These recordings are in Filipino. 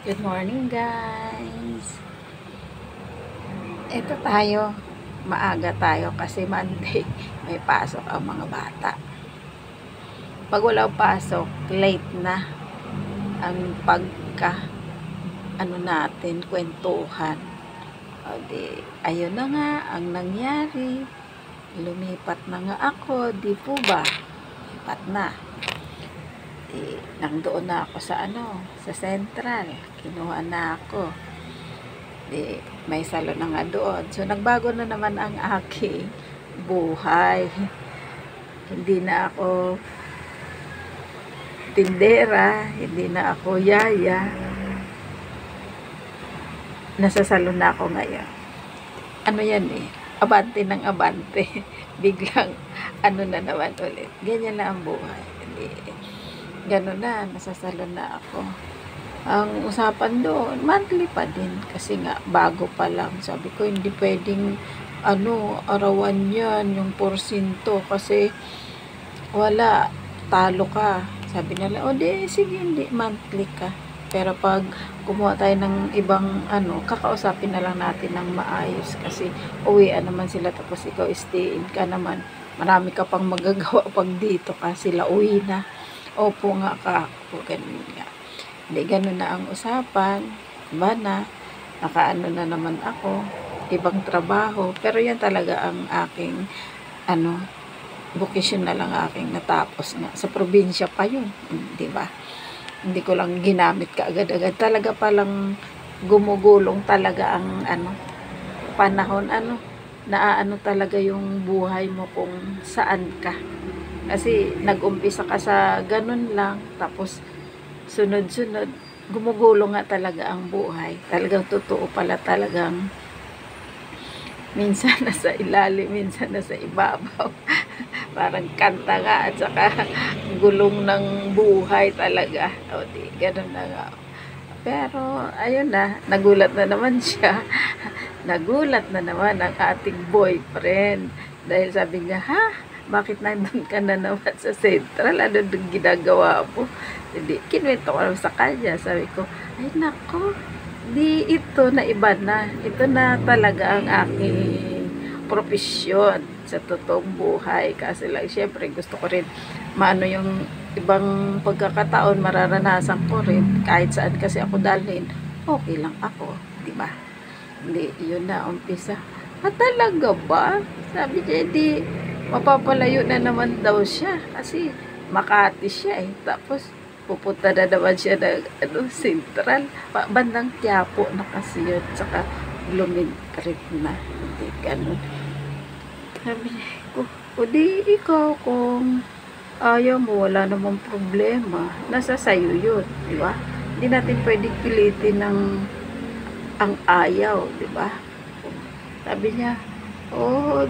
Good morning, guys. Ito tayo. Maaga tayo kasi Monday may pasok ang mga bata. Pag walang pasok, late na ang natin, kwentuhan. O di, ayun na nga ang nangyari. Lumipat na nga ako, di po ba? Lipat na. Nangdoon na ako sa sa Central. Kinuha na ako. May salon na nga doon. So, nagbago na naman ang aking buhay. Hindi na ako tindera, hindi na ako yaya. Nasa salon na ako ngayon. Ano yan eh? Abante ng abante. Biglang na naman ulit. Ganyan na ang buhay. Gano'n na, nasa salon na ako. Ang usapan doon, monthly pa din. Kasi nga, bago pa lang. Sabi ko, hindi pwedeng, arawan yan, yung porsinto. Kasi, wala, talo ka. Sabi nila, sige, hindi, monthly ka. Pero pag kumuha tayo ng ibang, kakausapin na lang natin ng maayos. Kasi, uwian naman sila, tapos ikaw, stay in ka naman. Marami ka pang magagawa pag dito ka. Sila uwi na. Opo nga ka. Opo, ganun nga. Hindi, ganun na ang usapan. Diba na? Nakaano na naman ako. Ibang trabaho. Pero yan talaga ang aking, vocation na lang aking natapos nga. Sa probinsya pa yun. Diba? Hindi ko lang ginamit kaagad-agad. Talaga palang gumugulong talaga ang, panahon, talaga yung buhay mo kung saan ka. Kasi nag-umpisa ka sa ganun lang, tapos sunod-sunod, gumugulo nga talaga ang buhay. Talagang totoo pala talagang minsan nasa ilalim, minsan nasa ibabaw. Parang kanta nga at saka gulong ng buhay talaga. O di, ganun na nga. Pero, ayun na, nagulat na naman siya. Nagulat na naman ang ating boyfriend. Dahil sabi niya, bakit nandun ka na naman sa Central? Ano doon ginagawa mo? Hindi, kinuwento ko sa kanya. Sabi ko, ay nako, di ito na iba na. Ito na talaga ang aking profesyon sa totoong buhay. Kasi lang, syempre, gusto ko rin maano yung ibang pagkakataon, mararanasan ko rin. Kahit saan kasi ako dalhin, okay lang ako. Diba? Hindi, yun na, umpisa. Talaga ba? Sabi niya, di, mapapalayo na naman daw siya kasi Makati siya eh. Tapos pupunta na naman siya ng Central. Bandang Quiapo na kasi yun. Saka Lumintrit na. Hindi ganun. Sabi ko, di ikaw kung ayaw mo, wala namang problema. Nasa sayo yun. Diba? Hindi natin pwedeng pilitin ang ayaw. Diba? Sabi niya,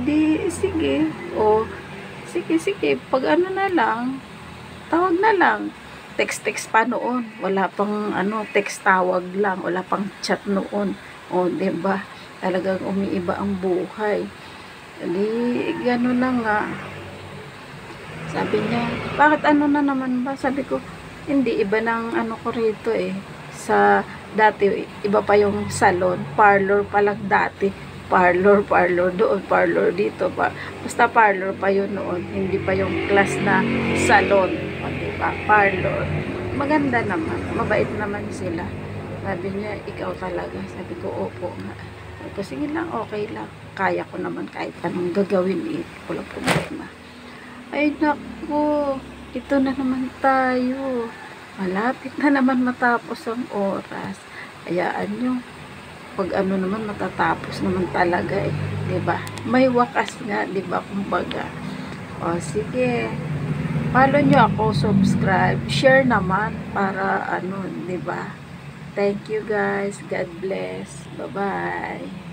di, sige. Sige. Pag na lang, tawag na lang. Text pa noon. Wala pang, text tawag lang. Wala pang chat noon. Diba? Talagang umiiba ang buhay. Di, gano'n na nga. Sabi niya, bakit na naman ba? Sabi ko, hindi, iba ng ko rito eh. Sa, dati, iba pa yung salon. Parlor pa lang dati. Parlor doon, parlor dito pa. Basta parlor pa yun noon, hindi pa yung class na salon. O diba, parlor. Maganda naman, mabait naman sila. Sabi niya, ikaw talaga. Sabi ko, opo nga. Sabi ko, sige lang, okay lang. Kaya ko naman kahit anong gagawin, walang problema. Ay, naku, ito na naman tayo. Malapit na naman matapos ang oras. Hayaan nyo. Pag naman matatapos naman talaga eh, 'di ba? May wakas nga, 'di ba? Kumbaga. O sige. Follow nyo ako, subscribe, share naman para 'di ba? Thank you guys. God bless. Bye-bye.